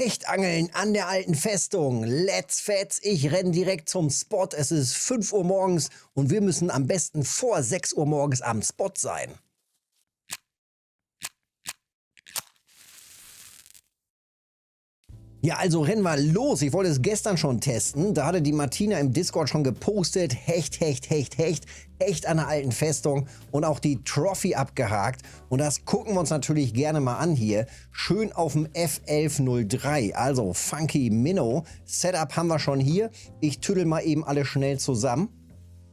Hechtangeln an der alten Festung. Let's fetz, ich renne direkt zum Spot. Es ist 5 Uhr morgens und wir müssen am besten vor 6 Uhr morgens am Spot sein. Ja, also rennen wir los. Ich wollte es gestern schon testen. Da hatte die Martina im Discord schon gepostet. Hecht an der alten Festung und auch die Trophy abgehakt. Und das gucken wir uns natürlich gerne mal an hier. Schön auf dem F1103, also Funky Minnow. Setup haben wir schon hier. Ich tüdel mal eben alle schnell zusammen.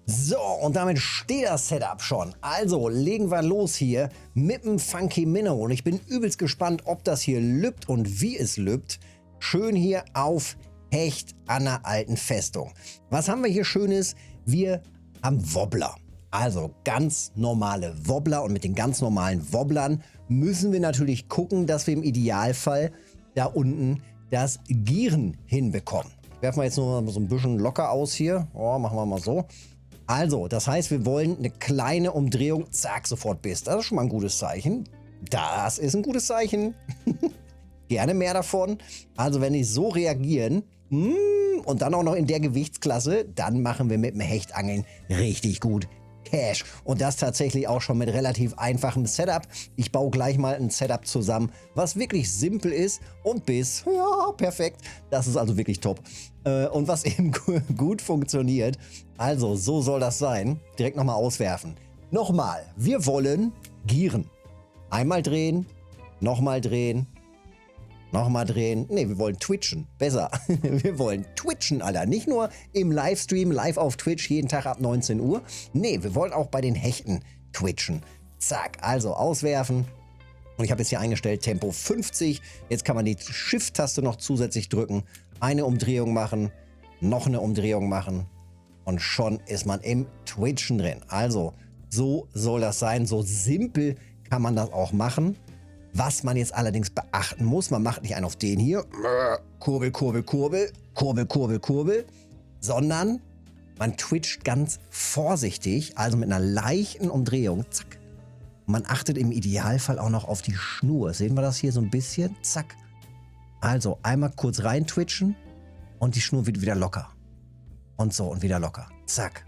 So, und damit steht das Setup schon. Also legen wir los hier mit dem Funky Minnow. Und ich bin übelst gespannt, ob das hier lübt und wie es lübt. Schön hier auf Hecht an der alten Festung. Was haben wir hier Schönes? Wir haben Wobbler. Also ganz normale Wobbler. Und mit den ganz normalen Wobblern müssen wir natürlich gucken, dass wir im Idealfall da unten das Gieren hinbekommen. Werfen wir jetzt nur so ein bisschen locker aus hier. Oh, machen wir mal so. Also, das heißt, wir wollen eine kleine Umdrehung. Zack, sofort Biss. Das ist schon mal ein gutes Zeichen. Das ist ein gutes Zeichen. Gerne mehr davon. Also wenn die so reagieren und dann auch noch in der Gewichtsklasse, dann machen wir mit dem Hechtangeln richtig gut Cash. Und das tatsächlich auch schon mit relativ einfachem Setup. Ich baue gleich mal ein Setup zusammen, was wirklich simpel ist und Biss. Ja, perfekt. Das ist also wirklich top. Und was eben gut funktioniert. Also so soll das sein. Direkt nochmal auswerfen. Nochmal, wir wollen gieren. Einmal drehen, nochmal drehen. Nochmal drehen. Ne, wir wollen twitchen. Besser. Wir wollen twitchen, Alter. Nicht nur im Livestream, live auf Twitch, jeden Tag ab 19 Uhr. Ne, wir wollen auch bei den Hechten twitchen. Zack, also auswerfen. Und ich habe jetzt hier eingestellt Tempo 50. Jetzt kann man die Shift-Taste noch zusätzlich drücken. Eine Umdrehung machen. Noch eine Umdrehung machen. Und schon ist man im Twitchen drin. Also, so soll das sein. So simpel kann man das auch machen. Was man jetzt allerdings beachten muss, man macht nicht einen auf den hier, Kurbel, Kurbel, Kurbel, Kurbel, Kurbel, Kurbel, sondern man twitcht ganz vorsichtig, also mit einer leichten Umdrehung, zack. Und man achtet im Idealfall auch noch auf die Schnur. Sehen wir das hier so ein bisschen? Zack. Also einmal kurz rein twitchen und die Schnur wird wieder locker. Und so und wieder locker. Zack.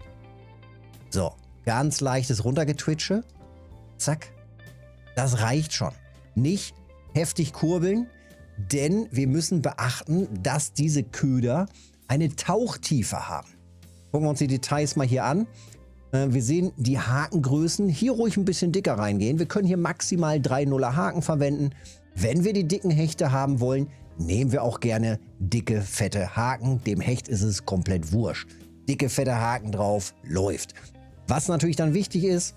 So, ganz leichtes Runtergetwitsche. Zack. Das reicht schon. Nicht heftig kurbeln, denn wir müssen beachten, dass diese Köder eine Tauchtiefe haben. Gucken wir uns die Details mal hier an. Wir sehen die Hakengrößen. Hier ruhig ein bisschen dicker reingehen. Wir können hier maximal 3,0er Haken verwenden. Wenn wir die dicken Hechte haben wollen, nehmen wir auch gerne dicke, fette Haken. Dem Hecht ist es komplett wurscht. Dicke, fette Haken drauf, läuft. Was natürlich dann wichtig ist,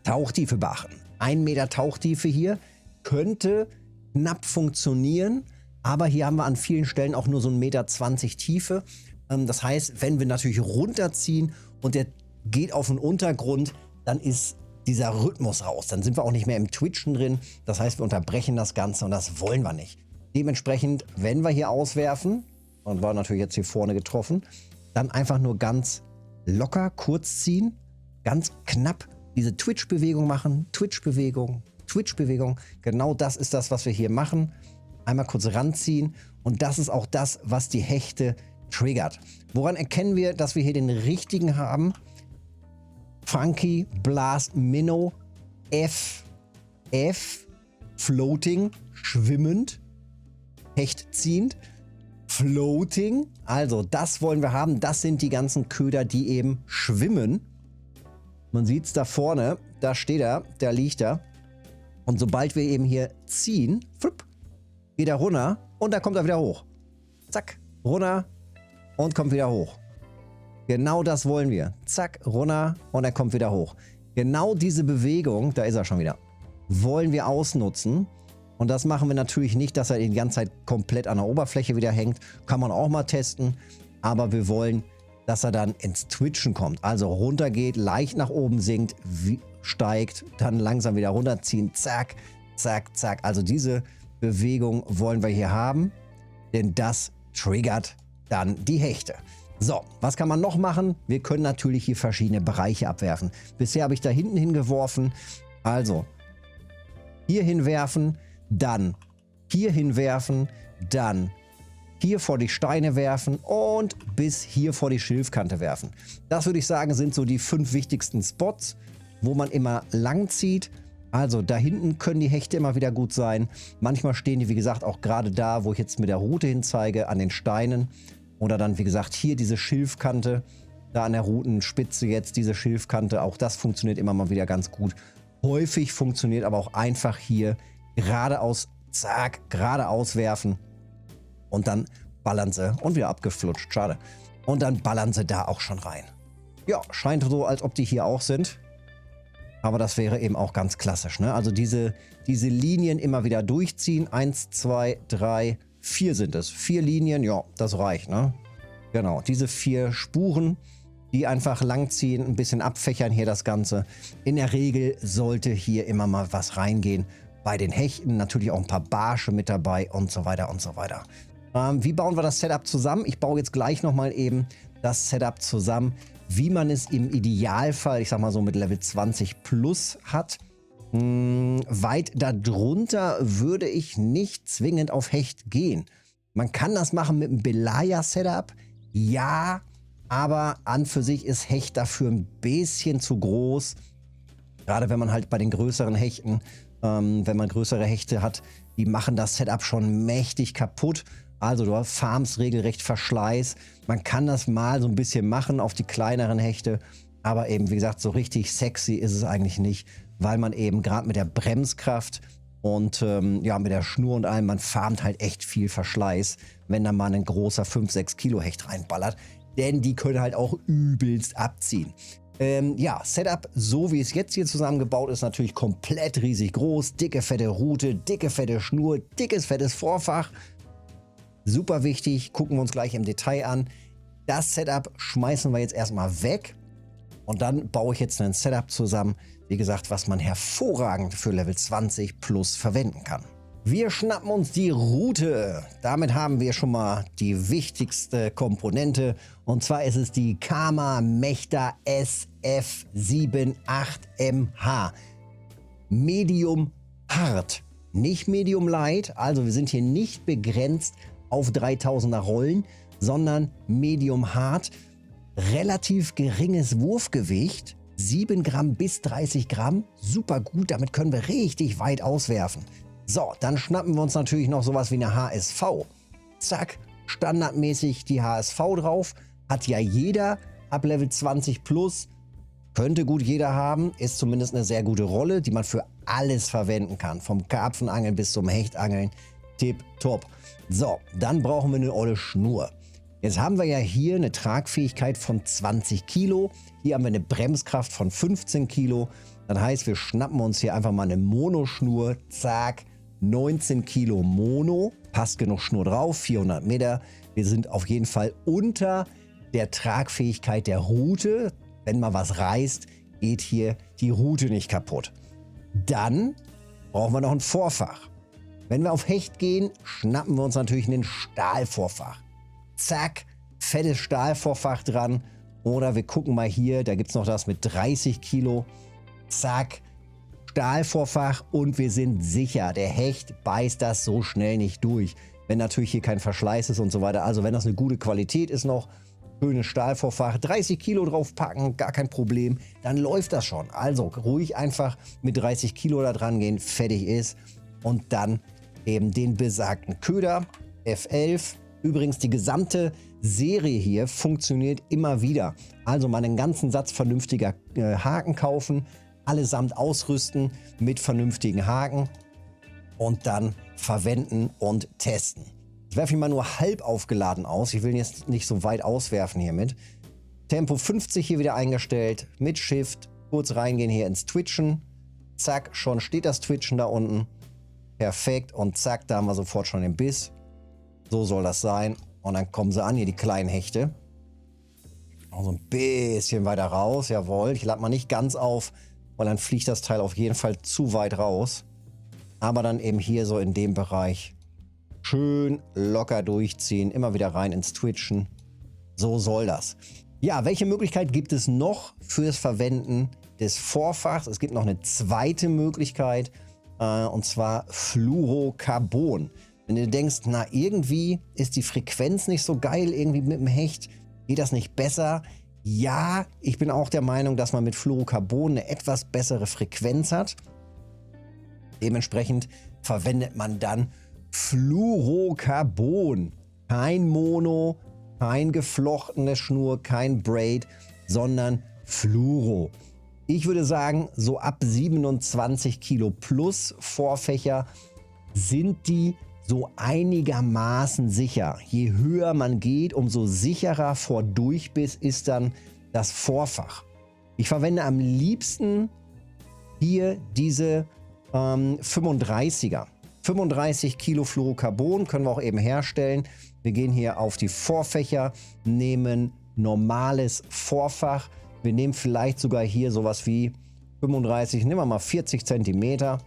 Tauchtiefe beachten. 1 Meter Tauchtiefe hier. Könnte knapp funktionieren, aber hier haben wir an vielen Stellen auch nur so 1,20 Meter Tiefe. Das heißt, wenn wir natürlich runterziehen und der geht auf den Untergrund, dann ist dieser Rhythmus raus. Dann sind wir auch nicht mehr im Twitchen drin. Das heißt, wir unterbrechen das Ganze und das wollen wir nicht. Dementsprechend, wenn wir hier auswerfen, und war natürlich jetzt hier vorne getroffen, dann einfach nur ganz locker kurz ziehen, ganz knapp diese Twitch-Bewegung machen, Twitch-Bewegung, Twitch-Bewegung. Genau das ist das, was wir hier machen. Einmal kurz ranziehen und das ist auch das, was die Hechte triggert. Woran erkennen wir, dass wir hier den richtigen haben? Funky Blast Minnow FF Floating, schwimmend, Hecht ziehend, Floating. Also das wollen wir haben. Das sind die ganzen Köder, die eben schwimmen. Man sieht es da vorne, da steht er, da liegt er. Und sobald wir eben hier ziehen, flupp, geht er runter und dann kommt er wieder hoch. Zack, runter und kommt wieder hoch. Genau das wollen wir. Zack, runter und er kommt wieder hoch. Genau diese Bewegung, da ist er schon wieder, wollen wir ausnutzen. Und das machen wir natürlich nicht, dass er die ganze Zeit komplett an der Oberfläche wieder hängt. Kann man auch mal testen. Aber wir wollen, dass er dann ins Twitchen kommt. Also runter geht, leicht nach oben sinkt, steigt, dann langsam wieder runterziehen, zack, zack, zack. Also diese Bewegung wollen wir hier haben, denn das triggert dann die Hechte. So, was kann man noch machen? Wir können natürlich hier verschiedene Bereiche abwerfen. Bisher habe ich da hinten hingeworfen, also hier hinwerfen, dann hier hinwerfen, dann hier vor die Steine werfen und bis hier vor die Schilfkante werfen. Das würde ich sagen, sind so die 5 wichtigsten Spots, wo man immer lang zieht. Also da hinten können die Hechte immer wieder gut sein. Manchmal stehen die, wie gesagt, auch gerade da, wo ich jetzt mit der Rute hin zeige, an den Steinen. Oder dann, wie gesagt, hier diese Schilfkante, da an der Rutenspitze jetzt diese Schilfkante. Auch das funktioniert immer mal wieder ganz gut. Häufig funktioniert aber auch einfach hier geradeaus, zack, geradeaus werfen. Und dann ballern sie und wieder abgeflutscht, schade. Und dann ballern sie da auch schon rein. Ja, scheint so, als ob die hier auch sind. Aber das wäre eben auch ganz klassisch, ne? Also diese Linien immer wieder durchziehen. 1, 2, 3, 4 sind es. 4 Linien, ja, das reicht, ne? Genau, diese 4 Spuren, die einfach langziehen, ein bisschen abfächern hier das Ganze. In der Regel sollte hier immer mal was reingehen. Bei den Hechten natürlich auch ein paar Barsche mit dabei und so weiter und so weiter. Wie bauen wir das Setup zusammen? Ich baue jetzt gleich nochmal eben das Setup zusammen, wie man es im Idealfall, ich sag mal so mit Level 20 plus hat. Weit darunter würde ich nicht zwingend auf Hecht gehen. Man kann das machen mit einem Belaya-Setup, ja, aber an für sich ist Hecht dafür ein bisschen zu groß. Gerade wenn man halt bei den größeren Hechten, wenn man größere Hechte hat, die machen das Setup schon mächtig kaputt. Also du farmst regelrecht Verschleiß. Man kann das mal so ein bisschen machen auf die kleineren Hechte. Aber eben, wie gesagt, so richtig sexy ist es eigentlich nicht, weil man eben gerade mit der Bremskraft und ja, mit der Schnur und allem, man farmt halt echt viel Verschleiß, wenn da mal ein großer 5-6 Kilo Hecht reinballert. Denn die können halt auch übelst abziehen. Ja, Setup, so wie es jetzt hier zusammengebaut ist, natürlich komplett riesig groß. Dicke, fette Rute, dicke, fette Schnur, dickes, fettes Vorfach. Super wichtig, gucken wir uns gleich im Detail an. Das Setup schmeißen wir jetzt erstmal weg und dann baue ich jetzt ein Setup zusammen, wie gesagt, was man hervorragend für Level 20 plus verwenden kann. Wir schnappen uns die Rute. Damit haben wir schon mal die wichtigste Komponente und zwar ist es die Kama Mechta SF78MH. Medium hart, nicht Medium light, also wir sind hier nicht begrenzt auf 3000er Rollen, sondern medium hart. Relativ geringes Wurfgewicht, 7 Gramm bis 30 Gramm, super gut, damit können wir richtig weit auswerfen. So, dann schnappen wir uns natürlich noch sowas wie eine HSV. Zack, standardmäßig die HSV drauf, hat ja jeder ab Level 20 plus, könnte gut jeder haben, ist zumindest eine sehr gute Rolle, die man für alles verwenden kann, vom Karpfenangeln bis zum Hechtangeln. Tipptopp. So, dann brauchen wir eine olle Schnur. Jetzt haben wir ja hier eine Tragfähigkeit von 20 Kilo. Hier haben wir eine Bremskraft von 15 Kilo. Das heißt, wir schnappen uns hier einfach mal eine Monoschnur. Zack, 19 Kilo Mono. Passt genug Schnur drauf, 400 Meter. Wir sind auf jeden Fall unter der Tragfähigkeit der Rute. Wenn mal was reißt, geht hier die Rute nicht kaputt. Dann brauchen wir noch ein Vorfach. Wenn wir auf Hecht gehen, schnappen wir uns natürlich einen Stahlvorfach. Zack, fettes Stahlvorfach dran. Oder wir gucken mal hier, da gibt es noch das mit 30 Kilo. Zack, Stahlvorfach und wir sind sicher, der Hecht beißt das so schnell nicht durch. Wenn natürlich hier kein Verschleiß ist und so weiter. Also wenn das eine gute Qualität ist noch, schönes Stahlvorfach, 30 Kilo draufpacken, gar kein Problem, dann läuft das schon. Also ruhig einfach mit 30 Kilo da dran gehen, fertig ist. Und dann eben den besagten Köder, F11. Übrigens, die gesamte Serie hier funktioniert immer wieder. Also mal einen ganzen Satz vernünftiger Haken kaufen, allesamt ausrüsten mit vernünftigen Haken und dann verwenden und testen. Ich werfe ihn mal nur halb aufgeladen aus. Ich will jetzt nicht so weit auswerfen hiermit. Tempo 50 hier wieder eingestellt, mit Shift, kurz reingehen hier ins Twitchen. Zack, schon steht das Twitchen da unten. Perfekt und zack, da haben wir sofort schon den Biss. So soll das sein. Und dann kommen sie an, hier die kleinen Hechte. Noch so ein bisschen weiter raus, jawohl. Ich lade mal nicht ganz auf, weil dann fliegt das Teil auf jeden Fall zu weit raus. Aber dann eben hier so in dem Bereich schön locker durchziehen, immer wieder rein ins Twitchen. So soll das. Ja, welche Möglichkeit gibt es noch fürs Verwenden des Vorfachs? Es gibt noch eine zweite Möglichkeit. Und zwar Fluorocarbon. Wenn du denkst, na irgendwie ist die Frequenz nicht so geil, irgendwie mit dem Hecht, geht das nicht besser? Ja, ich bin auch der Meinung, dass man mit Fluorocarbon eine etwas bessere Frequenz hat. Dementsprechend verwendet man dann Fluorocarbon. Kein Mono, kein geflochtene Schnur, kein Braid, sondern Fluoro. Ich würde sagen, so ab 27 Kilo plus Vorfächer sind die so einigermaßen sicher. Je höher man geht, umso sicherer vor Durchbiss ist dann das Vorfach. Ich verwende am liebsten hier diese 35er. 35 Kilo Fluorocarbon können wir auch eben herstellen. Wir gehen hier auf die Vorfächer, nehmen normales Vorfach. Wir nehmen vielleicht sogar hier sowas wie 35, nehmen wir mal 40 cm.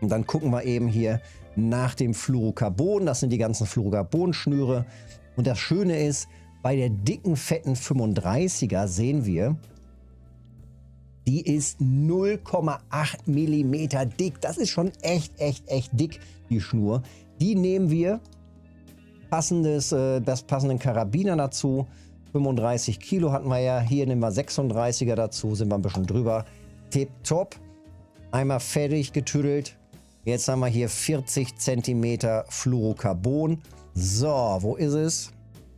Und dann gucken wir eben hier nach dem Fluorocarbon. Das sind die ganzen Fluorocarbon-Schnüre. Und das Schöne ist, bei der dicken, fetten 35er sehen wir, die ist 0,8 mm dick. Das ist schon echt dick, die Schnur. Die nehmen wir, passenden Karabiner dazu. 35 Kilo hatten wir ja. Hier nehmen wir 36er dazu, sind wir ein bisschen drüber. Tipptopp. Einmal fertig getüdelt. Jetzt haben wir hier 40 cm Fluorocarbon. So, wo ist es?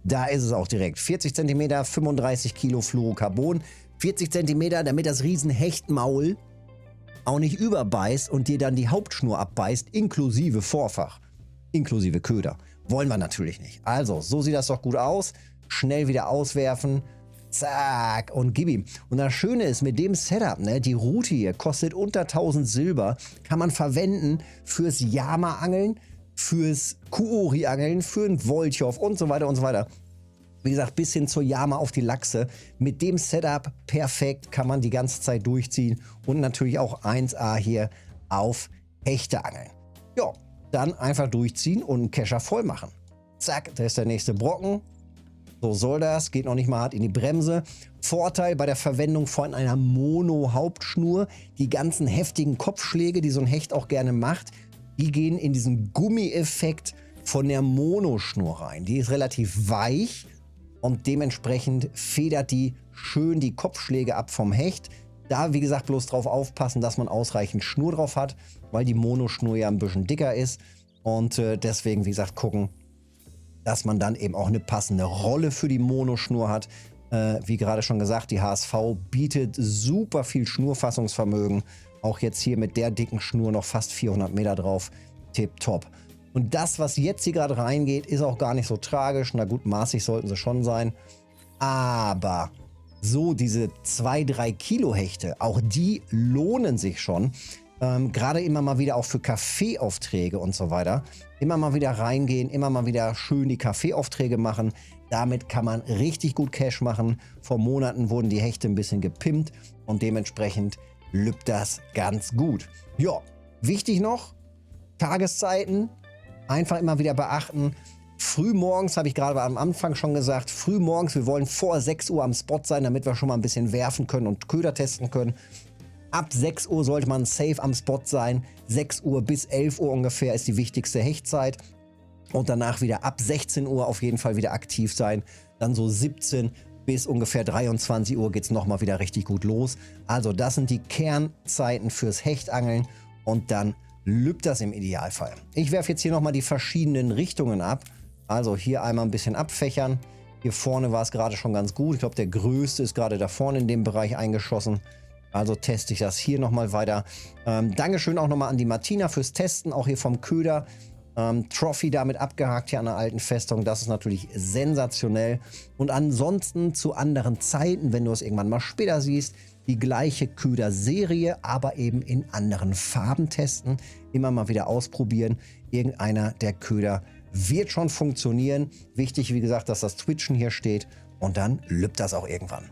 Da ist es auch direkt. 40 cm, 35 Kilo Fluorocarbon. 40 cm, damit das Riesenhechtmaul auch nicht überbeißt und dir dann die Hauptschnur abbeißt, inklusive Vorfach, inklusive Köder. Wollen wir natürlich nicht. Also, so sieht das doch gut aus. Schnell wieder auswerfen. Zack und gib ihm. Und das Schöne ist, mit dem Setup, ne, die Route hier kostet unter 1000 Silber, kann man verwenden fürs Yama-Angeln, fürs Kuori-Angeln, für einen Woltjow und so weiter und so weiter. Wie gesagt, bis hin zur Yama auf die Lachse. Mit dem Setup perfekt, kann man die ganze Zeit durchziehen und natürlich auch 1A hier auf Hechte angeln. Ja, dann einfach durchziehen und einen Kescher voll machen. Zack, da ist der nächste Brocken. So soll das, geht noch nicht mal hart in die Bremse. Vorteil bei der Verwendung von einer Mono-Hauptschnur, die ganzen heftigen Kopfschläge, die so ein Hecht auch gerne macht, die gehen in diesen Gummieffekt von der Monoschnur rein. Die ist relativ weich und dementsprechend federt die schön die Kopfschläge ab vom Hecht. Da, wie gesagt, bloß drauf aufpassen, dass man ausreichend Schnur drauf hat, weil die Monoschnur ja ein bisschen dicker ist. Und deswegen, wie gesagt, gucken, dass man dann eben auch eine passende Rolle für die Monoschnur hat. Wie gerade schon gesagt, die HSV bietet super viel Schnurfassungsvermögen. Auch jetzt hier mit der dicken Schnur noch fast 400 Meter drauf. Tipptopp. Und das, was jetzt hier gerade reingeht, ist auch gar nicht so tragisch. Na gut, maßig sollten sie schon sein. Aber so diese 2-3 Kilo Hechte, auch die lohnen sich schon. Gerade immer mal wieder auch für Kaffeeaufträge und so weiter. Immer mal wieder reingehen, immer mal wieder schön die Kaffeeaufträge machen. Damit kann man richtig gut Cash machen. Vor Monaten wurden die Hechte ein bisschen gepimpt und dementsprechend lübt das ganz gut. Ja, wichtig noch, Tageszeiten einfach immer wieder beachten. Frühmorgens, habe ich gerade am Anfang schon gesagt, frühmorgens, wir wollen vor 6 Uhr am Spot sein, damit wir schon mal ein bisschen werfen können und Köder testen können. Ab 6 Uhr sollte man safe am Spot sein. 6 Uhr bis 11 Uhr ungefähr ist die wichtigste Hechtzeit. Und danach wieder ab 16 Uhr auf jeden Fall wieder aktiv sein. Dann so 17 bis ungefähr 23 Uhr geht es nochmal wieder richtig gut los. Also das sind die Kernzeiten fürs Hechtangeln und dann lübt das im Idealfall. Ich werfe jetzt hier nochmal die verschiedenen Richtungen ab. Also hier einmal ein bisschen abfächern. Hier vorne war es gerade schon ganz gut. Ich glaube, der größte ist gerade da vorne in dem Bereich eingeschossen. Also teste ich das hier nochmal weiter. Dankeschön auch nochmal an die Martina fürs Testen, auch hier vom Köder. Trophy damit abgehakt hier an der alten Festung. Das ist natürlich sensationell. Und ansonsten zu anderen Zeiten, wenn du es irgendwann mal später siehst, die gleiche Köder-Serie, aber eben in anderen Farben testen. Immer mal wieder ausprobieren. Irgendeiner der Köder wird schon funktionieren. Wichtig, wie gesagt, dass das Twitchen hier steht. Und dann lübt das auch irgendwann.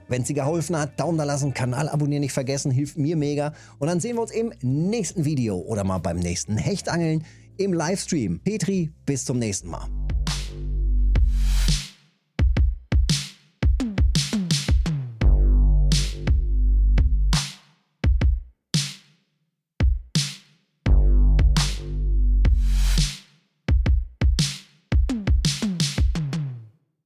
Wenn es dir geholfen hat, Daumen da lassen, Kanal abonnieren nicht vergessen, hilft mir mega. Und dann sehen wir uns im nächsten Video oder mal beim nächsten Hechtangeln im Livestream. Petri, bis zum nächsten Mal.